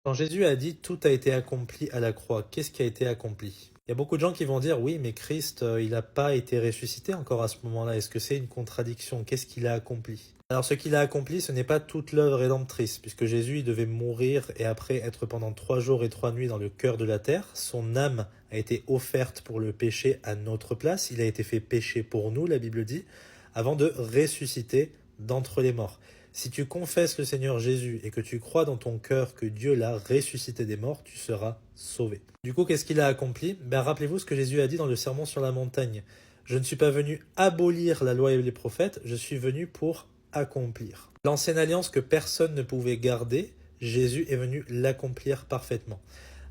Quand Jésus a dit tout a été accompli à la croix, qu'est-ce qui a été accompli? Il y a beaucoup de gens qui vont dire oui, mais Christ, il n'a pas été ressuscité encore à ce moment-là. Est-ce que c'est une contradiction? Qu'est-ce qu'il a accompli? Alors ce qu'il a accompli, ce n'est pas toute l'œuvre rédemptrice, puisque Jésus il devait mourir et après être pendant 3 jours et 3 nuits dans le cœur de la terre. Son âme a été offerte pour le péché à notre place. Il a été fait péché pour nous, la Bible dit, avant de ressusciter d'entre les morts. Si tu confesses le Seigneur Jésus et que tu crois dans ton cœur que Dieu l'a ressuscité des morts, tu seras sauvé. Du coup, qu'est-ce qu'il a accompli? Rappelez-vous ce que Jésus a dit dans le Sermon sur la montagne. Je ne suis pas venu abolir la loi et les prophètes, je suis venu pour accomplir. L'ancienne alliance que personne ne pouvait garder, Jésus est venu l'accomplir parfaitement.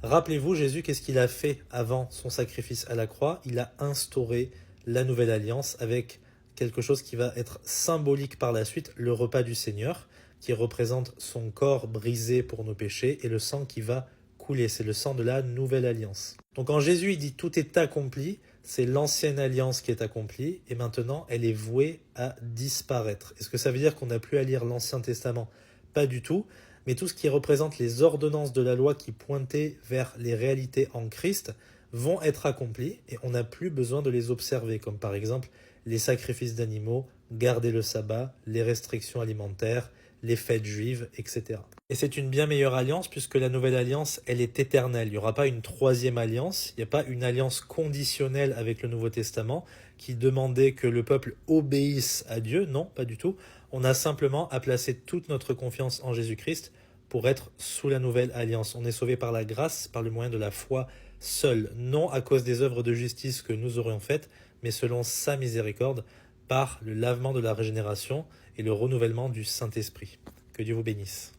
Rappelez-vous, Jésus, qu'est-ce qu'il a fait avant son sacrifice à la croix? Il a instauré la nouvelle alliance avec quelque chose qui va être symbolique par la suite, le repas du Seigneur, qui représente son corps brisé pour nos péchés et le sang qui va couler. C'est le sang de la nouvelle alliance. Donc quand Jésus il dit tout est accompli, c'est l'ancienne alliance qui est accomplie et maintenant elle est vouée à disparaître. Est-ce que ça veut dire qu'on n'a plus à lire l'Ancien Testament? Pas du tout, mais tout ce qui représente les ordonnances de la loi qui pointaient vers les réalités en Christ vont être accomplies et on n'a plus besoin de les observer, comme par exemple les sacrifices d'animaux, garder le sabbat, les restrictions alimentaires, les fêtes juives, etc. Et c'est une bien meilleure alliance puisque la nouvelle alliance, elle est éternelle. Il n'y aura pas une troisième alliance, il n'y a pas une alliance conditionnelle avec le Nouveau Testament qui demandait que le peuple obéisse à Dieu. Non, pas du tout. On a simplement à placer toute notre confiance en Jésus-Christ pour être sous la nouvelle alliance. On est sauvé par la grâce, par le moyen de la foi seule, non à cause des œuvres de justice que nous aurions faites, mais selon sa miséricorde, par le lavement de la régénération et le renouvellement du Saint-Esprit. Que Dieu vous bénisse.